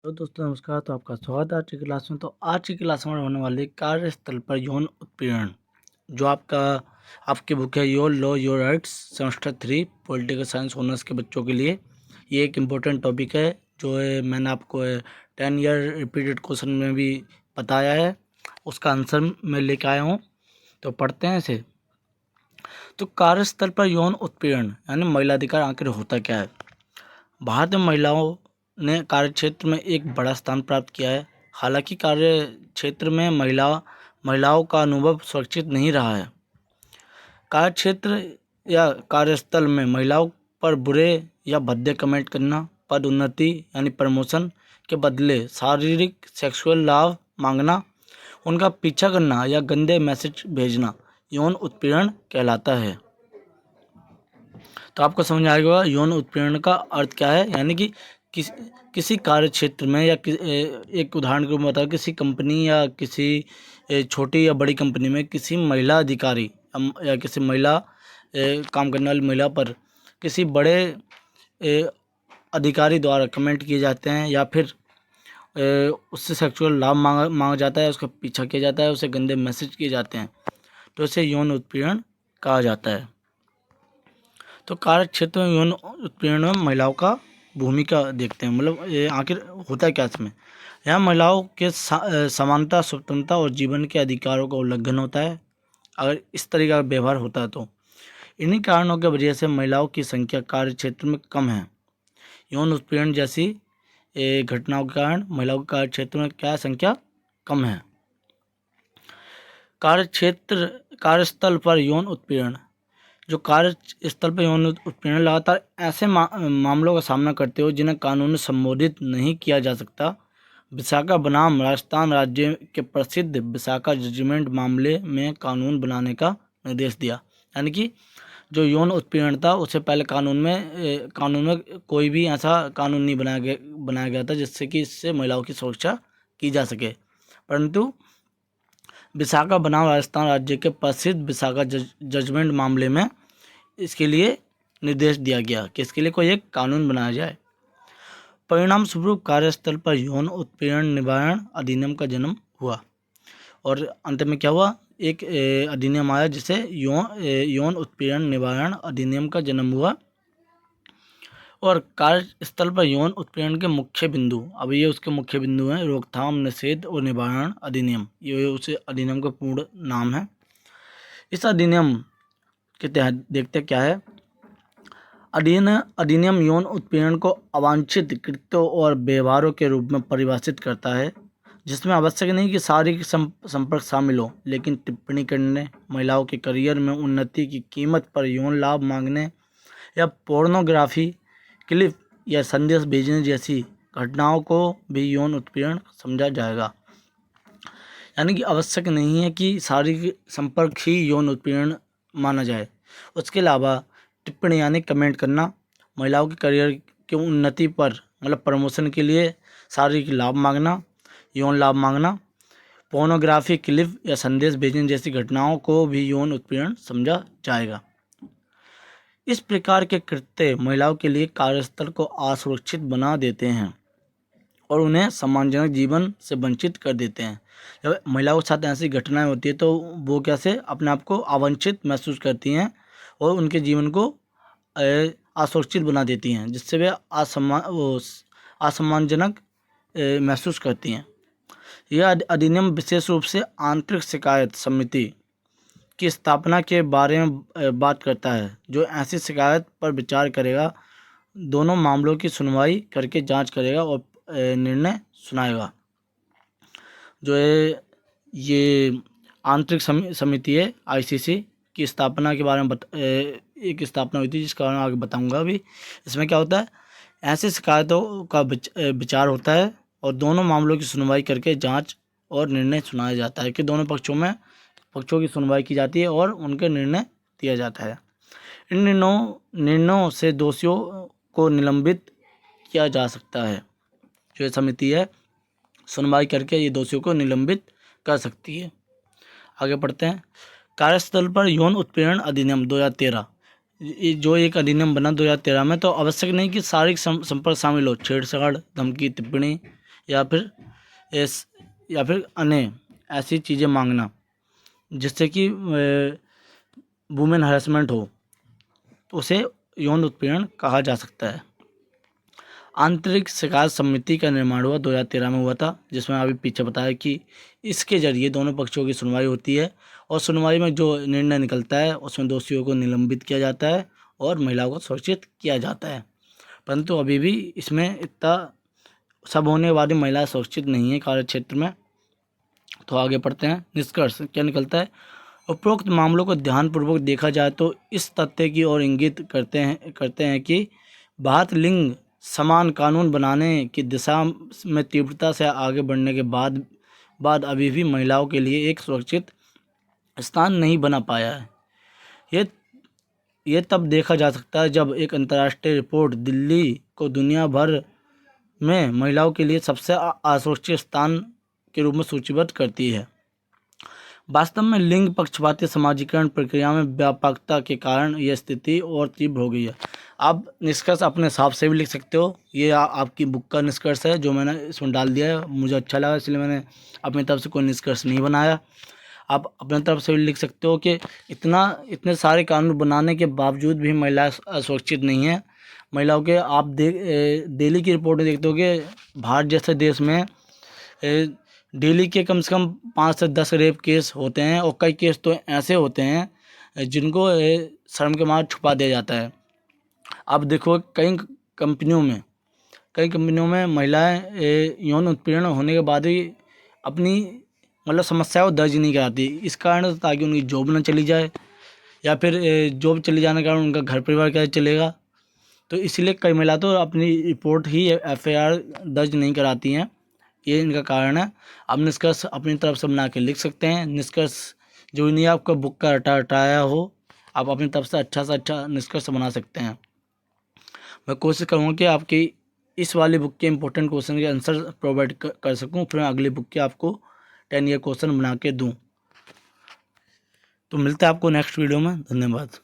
तो दोस्तों नमस्कार। तो आपका स्वागत है आज की क्लास में। तो आज की क्लास में होने वाली कार्यस्थल पर यौन उत्पीड़न, जो आपकी बुक है your law your rights semester 3 political science honours के बच्चों के लिए ये एक इम्पोर्टेंट टॉपिक है, जो है मैंने आपको 10 ईयर रिपीटेड क्वेश्चन में भी बताया है। उसका आंसर मैं लेके आया हूँ, तो पढ़ते हैं इसे। तो कार्यस्थल पर यौन उत्पीड़न यानी महिला अधिकार आखिर होता क्या है। भारत में महिलाओं ने कार्यक्षेत्र में एक बड़ा स्थान प्राप्त किया है। हालांकि कार्य क्षेत्र में महिलाओं का अनुभव सुरक्षित नहीं रहा है। कार्यक्षेत्र या कार्यस्थल में महिलाओं पर बुरे या भद्दे कमेंट करना, पदोन्नति यानी प्रमोशन के बदले शारीरिक सेक्सुअल लाभ मांगना, उनका पीछा करना या गंदे मैसेज भेजना यौन उत्पीड़न कहलाता है। तो आपको समझ आएगा यौन उत्पीड़न का अर्थ क्या है। यानी कि किसी कार्य क्षेत्र में या एक उदाहरण के रूप में बताओ, किसी कंपनी या किसी छोटी या बड़ी कंपनी में किसी महिला अधिकारी या किसी महिला काम करने वाली महिला पर किसी बड़े अधिकारी द्वारा कमेंट किए जाते हैं या फिर उससे सेक्सुअल लाभ मांगा जाता है, उसका पीछा किया जाता है, उसे गंदे मैसेज किए जाते हैं, तो इसे यौन उत्पीड़न कहा जाता है। तो कार्य क्षेत्र में यौन उत्पीड़न में महिलाओं का भूमिका देखते हैं, मतलब ये आखिर होता है क्या इसमें। यहाँ महिलाओं के समानता, स्वतंत्रता और जीवन के अधिकारों का उल्लंघन होता है। अगर इस तरीके का व्यवहार होता है तो इन्हीं कारणों की वजह से महिलाओं की संख्या कार्य क्षेत्र में कम है। यौन उत्पीड़न जैसी घटनाओं के कारण महिलाओं के कार्य क्षेत्र में क्या संख्या कम है। कार्यस्थल पर यौन उत्पीड़न, जो कार्यस्थल पर यौन उत्पीड़न लगातार ऐसे मामलों का सामना करते हो जिन्हें कानून में संबोधित नहीं किया जा सकता। विशाखा बनाम राजस्थान राज्य के प्रसिद्ध विशाखा जजमेंट मामले में कानून बनाने का निर्देश दिया। यानी कि जो यौन उत्पीड़न था उसे पहले कानून में कोई भी ऐसा कानून नहीं बनाया गया था जिससे कि इससे महिलाओं की सुरक्षा की जा सके, परंतु विशाखा बनाम राजस्थान राज्य के प्रसिद्ध विशाखा जजमेंट मामले में इसके लिए निर्देश दिया गया कि इसके लिए कोई एक कानून बनाया जाए। परिणाम स्वरूप कार्यस्थल पर यौन उत्पीड़न निवारण अधिनियम का जन्म हुआ और अंत में क्या हुआ, एक अधिनियम आया जिसे यौन उत्पीड़न निवारण अधिनियम का जन्म हुआ। और कार्यस्थल पर यौन उत्पीड़न के मुख्य बिंदु, अब ये उसके मुख्य बिंदु हैं। रोकथाम, निषेध और निवारण अधिनियम, ये उस अधिनियम का पूर्ण नाम है। इस अधिनियम के तहत देखते क्या है। अधिनियम यौन उत्पीड़न को अवांछित कृत्यों और व्यवहारों के रूप में परिभाषित करता है, जिसमें आवश्यक नहीं कि शारीरिक संपर्क शामिल हो, लेकिन टिप्पणी करने, महिलाओं के करियर में उन्नति की कीमत पर यौन लाभ मांगने या पोर्नोग्राफी, क्लिप या संदेश भेजने जैसी घटनाओं को भी यौन उत्पीड़न समझा जाएगा। यानी कि आवश्यक नहीं है कि शारीरिक संपर्क ही यौन उत्पीड़न माना जाए, उसके अलावा टिप्पणी यानी कमेंट करना, महिलाओं के करियर की उन्नति पर मतलब प्रमोशन के लिए शारीरिक लाभ मांगना, यौन लाभ मांगना, पोर्नोग्राफी, क्लिप या संदेश भेजने जैसी घटनाओं को भी यौन उत्पीड़न समझा जाएगा। इस प्रकार के कृत्य महिलाओं के लिए कार्यस्थल को असुरक्षित बना देते हैं और उन्हें सम्मानजनक जीवन से वंचित कर देते हैं। जब महिलाओं के साथ ऐसी घटनाएं होती है तो वो कैसे अपने आप को अवंचित महसूस करती हैं और उनके जीवन को असुरक्षित बना देती हैं, जिससे वे असम्मानजनक महसूस करती हैं। यह अधिनियम विशेष रूप से आंतरिक शिकायत समिति की स्थापना के बारे में बात करता है, जो ऐसी शिकायत पर विचार करेगा, दोनों मामलों की सुनवाई करके जांच करेगा और निर्णय सुनाएगा। जो है ये आंतरिक समिति है, आईसीसी की स्थापना के बारे में एक स्थापना हुई थी, जिसका कारण आगे बताऊंगा अभी। इसमें क्या होता है, ऐसी शिकायतों का विचार होता है और दोनों मामलों की सुनवाई करके जांच और निर्णय सुनाया जाता है कि दोनों पक्षों की सुनवाई की जाती है और उनके निर्णय दिया जाता है। इन निर्णयों से दोषियों को निलंबित किया जा सकता है। जो ये समिति है सुनवाई करके ये दोषियों को निलंबित कर सकती है। आगे पढ़ते हैं। कार्यस्थल पर यौन उत्पीड़न अधिनियम 2013, जो एक अधिनियम बना 2013 में, तो आवश्यक नहीं कि शारीरिक संपर्क शामिल हो। छेड़छाड़, धमकी, टिप्पणी या फिर अन्य ऐसी चीज़ें मांगना जिससे कि वुमेन हरासमेंट हो, तो उसे यौन उत्पीड़न कहा जा सकता है। आंतरिक शिकायत समिति का निर्माण हुआ 2013 में हुआ था, जिसमें अभी पीछे बताया कि इसके जरिए दोनों पक्षों की सुनवाई होती है और सुनवाई में जो निर्णय निकलता है उसमें दोषियों को निलंबित किया जाता है और महिलाओं को सुरक्षित किया जाता है। परंतु अभी भी इसमें इतना सब होने के बाद भी महिलाएं सुरक्षित नहीं है कार्य क्षेत्र में। तो आगे पढ़ते हैं। निष्कर्ष क्या निकलता है? उपरोक्त मामलों को ध्यानपूर्वक देखा जाए तो इस तथ्य की ओर इंगित करते हैं कि भारत लिंग समान कानून बनाने की दिशा में तीव्रता से आगे बढ़ने के बाद अभी भी महिलाओं के लिए एक सुरक्षित स्थान नहीं बना पाया है। ये तब देखा जा सकता है जब एक अंतर्राष्ट्रीय रिपोर्ट दिल्ली को दुनिया भर में महिलाओं के लिए सबसे असुरक्षित स्थान के रूप में सूचीबद्ध करती है। वास्तव में लिंग पक्षपाती समाजीकरण प्रक्रिया में व्यापकता के कारण यह स्थिति और तीव्र हो गई है। आप निष्कर्ष अपने हिसाब से भी लिख सकते हो। ये आपकी बुक का निष्कर्ष है जो मैंने इसमें डाल दिया है, मुझे अच्छा लगा इसलिए मैंने अपनी तरफ से कोई निष्कर्ष नहीं बनाया। आप अपनी तरफ से भी लिख सकते हो कि इतने सारे कानून बनाने के बावजूद भी महिलाएं असुरक्षित नहीं है। महिलाओं के आप दिल्ली की रिपोर्ट में देखते हो कि भारत जैसे देश में डेली के कम से कम 5 से 10 रेप केस होते हैं और कई केस तो ऐसे होते हैं जिनको शर्म के मारे छुपा दिया जाता है। अब देखो कई कंपनियों में महिलाएं यौन उत्पीड़न होने के बाद भी अपनी मतलब समस्याओं दर्ज नहीं कराती। इस कारण ताकि उनकी जॉब न चली जाए या फिर जॉब चली जाने के कारण उनका घर परिवार कैसे चलेगा। तो इसलिए कई महिला तो अपनी रिपोर्ट ही FIR दर्ज नहीं कराती हैं। ये इनका कारण है। आप निष्कर्ष अपनी तरफ से बना के लिख सकते हैं। निष्कर्ष जो नहीं आपका बुक का रटाया हो, आप अपनी तरफ से अच्छा निष्कर्ष बना सकते हैं। मैं कोशिश करूँगा कि आपकी इस वाली बुक के इंपॉर्टेंट क्वेश्चन के आंसर प्रोवाइड कर सकूँ, फिर मैं अगली बुक के आपको 10 ईयर क्वेश्चन बना के दूँ। तो मिलते हैं आपको नेक्स्ट वीडियो में। धन्यवाद।